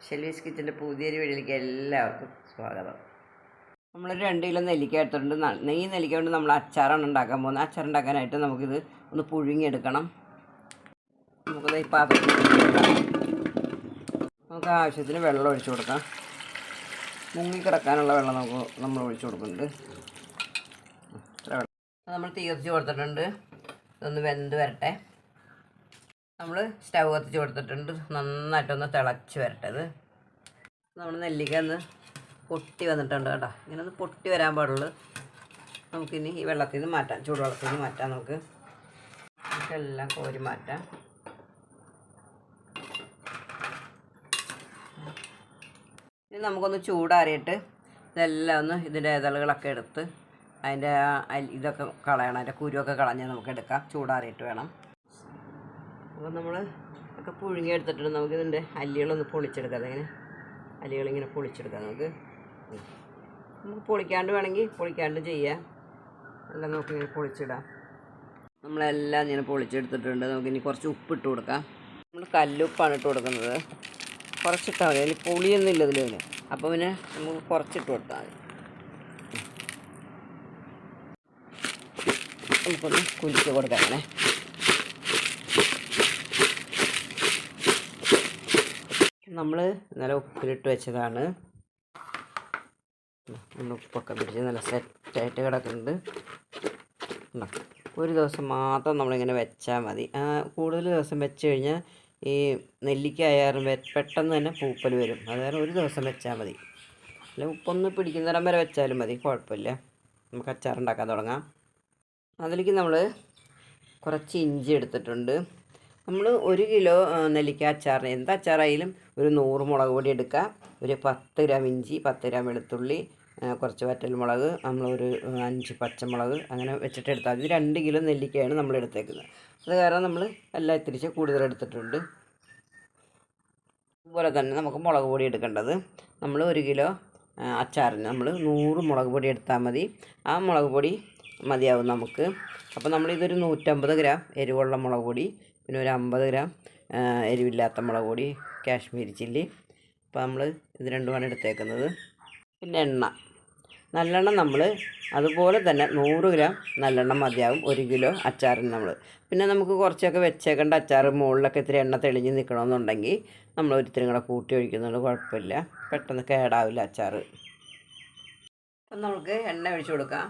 ഷെൽവീസ് കിച്ചൻ്റെ പുതിയൊരു വീട്ടിലേക്ക് എല്ലാവർക്കും സ്വാഗതം. നമ്മൾ 2 കിലോ നെല്ലിക്ക എടുത്തിട്ടുണ്ട്. ഈ നെല്ലിക്ക കൊണ്ട് നമ്മൾ അച്ചാറാണ് ഉണ്ടാക്കാൻ പോകുന്നത്. അച്ചാർ ഉണ്ടാക്കാനായിട്ട് നമുക്കിത് ഒന്ന് പുഴുങ്ങിയെടുക്കണം. നമുക്കത് ഈ പാത്രത്തിൽ നമുക്ക് ആവശ്യത്തിന് വെള്ളം ഒഴിച്ചു കൊടുക്കാം. മുങ്ങിക്കിടക്കാനുള്ള വെള്ളം നമ്മൾ ഒഴിച്ചു കൊടുക്കുന്നുണ്ട്. ഇത്ര വെള്ളം നമ്മൾ തീ കത്തിച്ച് കൊടുത്തിട്ടുണ്ട്. ഇതൊന്ന് വെന്ത് വരട്ടെ. നമ്മൾ സ്റ്റൗ കത്തിച്ച് കൊടുത്തിട്ടുണ്ട്. നന്നായിട്ടൊന്ന് തിളച്ച് വരട്ടത്. നമ്മൾ നെല്ലിക്ക ഒന്ന് പൊട്ടി വന്നിട്ടുണ്ട് കേട്ടോ. ഇങ്ങനെ ഒന്ന് പൊട്ടി വരാൻ പാടുള്ളൂ. നമുക്കിനി ഈ വെള്ളത്തിൽ നിന്ന് മാറ്റാം, ചൂടുവെള്ളത്തിൽ നിന്ന് മാറ്റാം. നമുക്കെല്ലാം കോരി മാറ്റാം. ഇനി നമുക്കൊന്ന് ചൂടാറിയിട്ട് ഇതെല്ലാം ഒന്ന് ഇതിൻ്റെ ഇതളുകളൊക്കെ എടുത്ത് അതിൻ്റെ ഇതൊക്കെ കളയണം. അതിൻ്റെ കുരുവൊക്കെ കളഞ്ഞ് നമുക്ക് എടുക്കാം. ചൂടാറിയിട്ട് വേണം. അപ്പോൾ നമ്മൾ ഒക്കെ പുഴുങ്ങിയെടുത്തിട്ടുണ്ട്. നമുക്കിതിൻ്റെ അല്ലികളൊന്ന് പൊളിച്ചെടുക്കാം. അതിങ്ങനെ അല്ലികളിങ്ങനെ പൊളിച്ചെടുക്കാം. നമുക്ക് പൊളിക്കാണ്ട് വേണമെങ്കിൽ പൊളിക്കാണ്ട് ചെയ്യാം. എല്ലാം നമുക്കിങ്ങനെ പൊളിച്ചിടാം. നമ്മളെല്ലാം ഇങ്ങനെ പൊളിച്ചെടുത്തിട്ടുണ്ട്. നമുക്കിനി കുറച്ച് ഉപ്പിട്ട് കൊടുക്കാം. നമ്മൾ കല്ലുപ്പാണ് ഇട്ട് കൊടുക്കുന്നത്. കുറച്ചിട്ടാൽ മതി. അതിൽ പുളിയൊന്നും ഇല്ല ഇതിൽ. അപ്പോൾ പിന്നെ നമുക്ക് കുറച്ചിട്ട് കൊടുത്താൽ മതി. നമുക്കൊന്ന് കുലിച്ച് കൊടുക്കാം. അങ്ങനെ നമ്മൾ ഇന്നലെ ഉപ്പിലിട്ട് വെച്ചതാണ്. നമ്മൾ ഉപ്പൊക്കെ പിടിച്ച് നല്ല സെറ്റായിട്ട് കിടക്കുന്നുണ്ട്. ഒരു ദിവസം മാത്രം നമ്മളിങ്ങനെ വെച്ചാൽ മതി. കൂടുതൽ ദിവസം വെച്ച് കഴിഞ്ഞാൽ ഈ നെല്ലിക്ക ആയാലും പെട്ടെന്ന് തന്നെ പൂപ്പൽ വരും. അതായത് ഒരു ദിവസം വെച്ചാൽ മതി. അല്ല ഉപ്പൊന്ന് പിടിക്കുന്നിടം വരെ വെച്ചാലും മതി, കുഴപ്പമില്ല. നമുക്ക് അച്ചാറുണ്ടാക്കാൻ തുടങ്ങാം. അതിലേക്ക് നമ്മൾ കുറച്ച് ഇഞ്ചി എടുത്തിട്ടുണ്ട്. നമ്മൾ 1 കിലോ നെല്ലിക്ക അച്ചാറിന് എന്ത് അച്ചാറായാലും ഒരു 100 മുളക് പൊടി എടുക്കുക. ഒരു 10 ഗ്രാം ഇഞ്ചി, 10 ഗ്രാം വെളുത്തുള്ളി, കുറച്ച് വറ്റൽമുളക്, നമ്മളൊരു 5 പച്ചമുളക് അങ്ങനെ വെച്ചിട്ട് എടുത്താൽ മതി. 2 കിലോ നെല്ലിക്കയാണ് നമ്മൾ എടുത്തേക്കുന്നത്. അത് കാരണം നമ്മൾ എല്ലാം ഇത്തിരിച്ച് കൂടുതൽ എടുത്തിട്ടുണ്ട്. അതുപോലെ തന്നെ നമുക്ക് മുളക് പൊടി എടുക്കേണ്ടത്. നമ്മൾ 1 കിലോ അച്ചാറിന് നമ്മൾ 100 മുളക് പൊടി എടുത്താൽ മതി. ആ മുളക് പൊടി മതിയാവും നമുക്ക്. അപ്പോൾ നമ്മളിതൊരു 150 ഗ്രാം എരിവുള്ള മുളക് പൊടി, പിന്നെ ഒരു 50 ഗ്രാം എരിവില്ലാത്ത മുളക് പൊടി, കാശ്മീരി ചില്ലി. അപ്പോൾ നമ്മൾ ഇത് രണ്ടുമാണ് എടുത്തേക്കുന്നത്. പിന്നെ നല്ലെണ്ണ നമ്മൾ അതുപോലെ തന്നെ 100 ഗ്രാം നല്ലെണ്ണ മതിയാവും 1 കിലോ അച്ചാറിന് നമ്മൾ. പിന്നെ നമുക്ക് കുറച്ചൊക്കെ വെച്ചേക്കേണ്ട അച്ചാർ മുകളിലൊക്കെ ഇത്തിരി എണ്ണ തെളിഞ്ഞ് നിൽക്കണമെന്നുണ്ടെങ്കിൽ നമ്മൾ ഒരിത്തിരി കൂടെ കൂട്ടി ഒഴിക്കുന്നുണ്ട്. കുഴപ്പമില്ല, പെട്ടെന്ന് കേടാവില്ല അച്ചാർ. അപ്പം നമുക്ക് എണ്ണ ഒഴിച്ചു കൊടുക്കാം.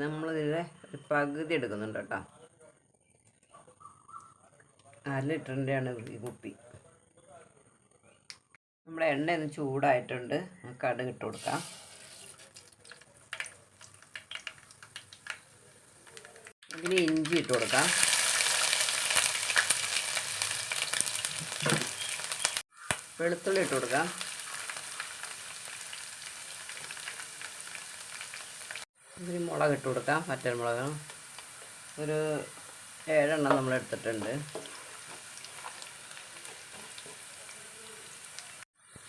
നമ്മളിതിൻ്റെ ഒരു പകുതി എടുക്കുന്നുണ്ട് കേട്ടോ. 4 ലിറ്ററിൻ്റെയാണ് ഈ കുപ്പി. നമ്മുടെ എണ്ണ ഒന്ന് ചൂടായിട്ടുണ്ട്. കടുക് ഇട്ട് കൊടുക്കാം. ഇതിന് ഇഞ്ചി ഇട്ട് കൊടുക്കാം. വെളുത്തുള്ളി ഇട്ട് കൊടുക്കാം. ഇതിന് മുളക് ഇട്ട് കൊടുക്കാം. വറ്റൽമുളക് ഒരു 7 എണ്ണം നമ്മൾ എടുത്തിട്ടുണ്ട്.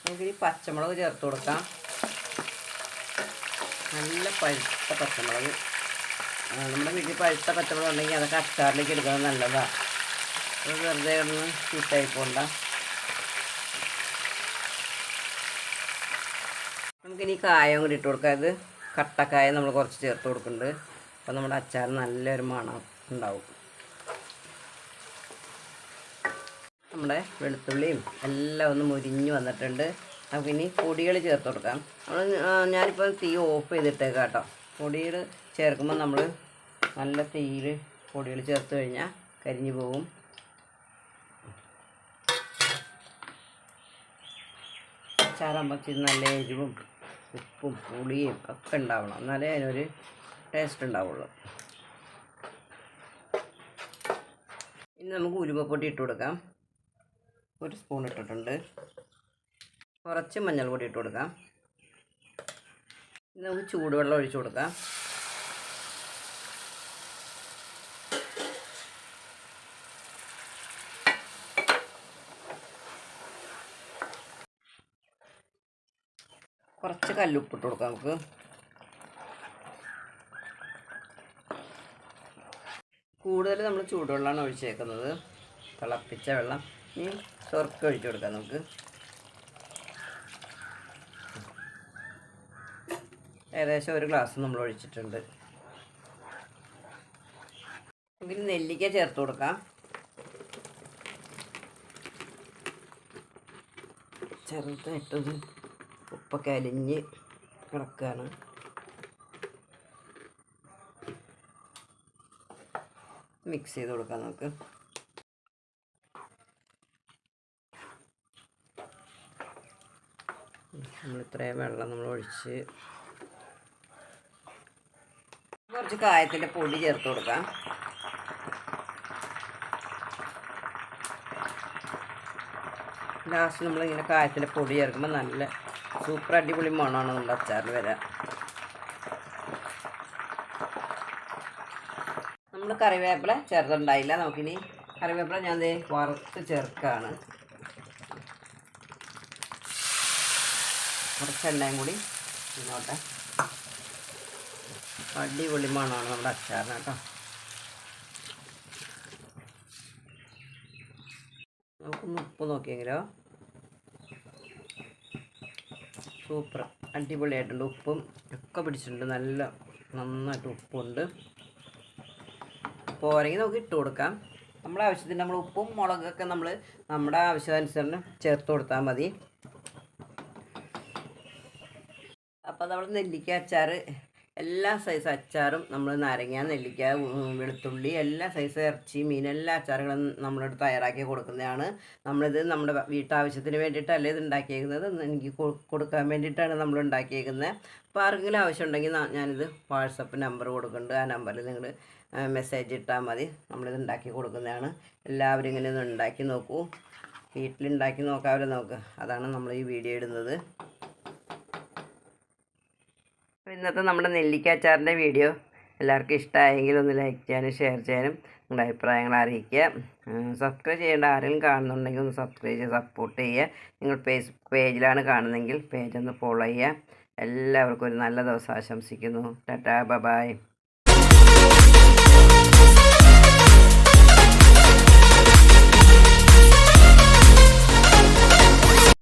നമുക്കിനി പച്ചമുളക് ചേർത്ത് കൊടുക്കാം. നല്ല പഴുത്ത പച്ചമുളക്. നമ്മുടെ വീട്ടിൽ പഴുത്ത പച്ചമുളക് ഉണ്ടെങ്കിൽ അതൊക്കെ അച്ചാറിലേക്ക് എടുക്കുന്നത് നല്ലതാണ്. അത് വെറുതെ ഒന്ന് ചീത്തായി പോകണ്ട. നമുക്കിനി കായം കൂടി ഇട്ട് കൊടുക്കാം. ഇത് കട്ടക്കായ നമ്മൾ കുറച്ച് ചേർത്ത് കൊടുക്കുന്നുണ്ട്. അപ്പോൾ നമ്മുടെ അച്ചാർ നല്ലൊരു മണം ഉണ്ടാവും. നമ്മുടെ വെളുത്തുള്ളിയും എല്ലാം ഒന്ന് മുരിഞ്ഞ് വന്നിട്ടുണ്ട്. നമുക്കിനി പൊടികൾ ചേർത്ത് കൊടുക്കാം. ഞാനിപ്പോൾ തീ ഓഫ് ചെയ്തിട്ടേക്കാം കേട്ടോ. പൊടികൾ ചേർക്കുമ്പോൾ നമ്മൾ നല്ല തീയിൽ പൊടികൾ ചേർത്ത് കഴിഞ്ഞാൽ കരിഞ്ഞു പോകും. അച്ചാറാകുമ്പോൾ നല്ല എരിവും ഉപ്പും പുളിയും ഒക്കെ ഉണ്ടാവണം. എന്നാലേ അതിനൊരു ടേസ്റ്റ് ഉണ്ടാവുള്ളൂ. ഇനി നമുക്ക് ഉലുവപ്പൊടി ഇട്ട് കൊടുക്കാം. 1 സ്പൂൺ ഇട്ടിട്ടുണ്ട്. കുറച്ച് മഞ്ഞൾപ്പൊടി ഇട്ട് കൊടുക്കാം. നമുക്ക് ചൂടുവെള്ളം ഒഴിച്ചു കൊടുക്കാം. കുറച്ച് കല്ലുപ്പിട്ട് കൊടുക്കാം നമുക്ക്. കൂടുതൽ നമ്മൾ ചൂടുവെള്ളമാണ് ഒഴിച്ചേക്കുന്നത്, തിളപ്പിച്ച വെള്ളം. ഇനി ചൊറുക്ക ഒഴിച്ചു കൊടുക്കാം നമുക്ക്. ഏകദേശം 1 ഗ്ലാസ് നമ്മൾ ഒഴിച്ചിട്ടുണ്ട്. ഇതിൽ നെല്ലിക്ക ചേർത്ത് കൊടുക്കാം. ചെറുതായിട്ടൊന്ന് ഉപ്പൊക്കെ അലിഞ്ഞ് കിടക്കുകയാണ്. മിക്സ് ചെയ്ത് കൊടുക്കാം നമുക്ക്. നമ്മൾ ഇത്രയും വെള്ളം നമ്മൾ ഒഴിച്ച് കുറച്ച് കായത്തിൻ്റെ പൊടി ചേർത്ത് കൊടുക്കാം. ലാസ്റ്റ് നമ്മളിങ്ങനെ കായത്തിൻ്റെ പൊടി ചേർക്കുമ്പോൾ നല്ല സൂപ്പർ അടിപൊളി മണമാണ് നമ്മുടെ അച്ചാറിന് വരാം. നമ്മൾ കറിവേപ്പില ചേർത്തുണ്ടായില്ല. നമുക്കിനി കറിവേപ്പില ഞാൻ വറുത്ത് ചേർക്കുകയാണ്. കുറച്ച് എണ്ണയും കൂടി ഇങ്ങോട്ടെ. അടിപൊളി മണമാണ് നമ്മുടെ അച്ചാറിന് കേട്ടോ. നമുക്കൊന്ന് ഉപ്പ് നോക്കിയെങ്കിലോ. സൂപ്പർ അടിപൊളിയായിട്ടുണ്ട്. ഉപ്പും ഒക്കെ പിടിച്ചിട്ടുണ്ട്. നന്നായിട്ട് ഉപ്പുണ്ട്. പോരെങ്കിൽ നമുക്ക് ഇട്ട് കൊടുക്കാം. നമ്മുടെ ആവശ്യത്തിന് നമ്മൾ ഉപ്പും മുളകൊക്കെ നമ്മുടെ ആവശ്യാനുസരണം ചേർത്ത് കൊടുത്താൽ മതി. അപ്പോൾ നമ്മൾ നെല്ലിക്ക അച്ചാർ, എല്ലാ സൈസ് അച്ചാറും നമ്മൾ നാരങ്ങ, നെല്ലിക്ക, വെളുത്തുള്ളി, എല്ലാ സൈസ് ഇറച്ചി, മീൻ, എല്ലാ അച്ചാറുകളും നമ്മളോട് തയ്യാറാക്കി കൊടുക്കുന്നതാണ്. നമ്മളിത് നമ്മുടെ വീട്ടാവശ്യത്തിന് വേണ്ടിയിട്ടല്ല ഇത് ഉണ്ടാക്കിയേക്കുന്നത്, എനിക്ക് കൊടുക്കാൻ വേണ്ടിയിട്ടാണ് നമ്മൾ ഉണ്ടാക്കിയേക്കുന്നത്. അപ്പോൾ ആർക്കെങ്കിലും ആവശ്യമുണ്ടെങ്കിൽ ഞാനിത് വാട്സപ്പ് നമ്പർ കൊടുക്കുന്നുണ്ട്. ആ നമ്പറിൽ നിങ്ങൾ മെസ്സേജ് ഇട്ടാൽ മതി. നമ്മളിത് ഉണ്ടാക്കി കൊടുക്കുന്നതാണ്. എല്ലാവരും ഇങ്ങനെ ഒന്ന് ഉണ്ടാക്കി നോക്കൂ. വീട്ടിലുണ്ടാക്കി നോക്കാമല്ലോ നമുക്ക്. അതാണ് നമ്മൾ ഈ വീഡിയോ ഇടുന്നത്. ഇന്നത്തെ നമ്മുടെ നെല്ലിക്ക അച്ചാറിൻ്റെ വീഡിയോ എല്ലാവർക്കും ഇഷ്ടമായെങ്കിൽ ഒന്ന് ലൈക്ക് ചെയ്യാനും ഷെയർ ചെയ്യാനും നിങ്ങളുടെ അഭിപ്രായങ്ങൾ അറിയിക്കുക. സബ്സ്ക്രൈബ് ചെയ്യേണ്ട ആരെങ്കിലും കാണുന്നുണ്ടെങ്കിൽ ഒന്ന് സബ്സ്ക്രൈബ് ചെയ്ത് സപ്പോർട്ട് ചെയ്യുക. നിങ്ങൾ ഫേസ്ബുക്ക് പേജിലാണ് കാണുന്നതെങ്കിൽ പേജൊന്ന് ഫോളോ ചെയ്യുക. എല്ലാവർക്കും ഒരു നല്ല ദിവസം ആശംസിക്കുന്നു. ടാറ്റാ, ബൈ.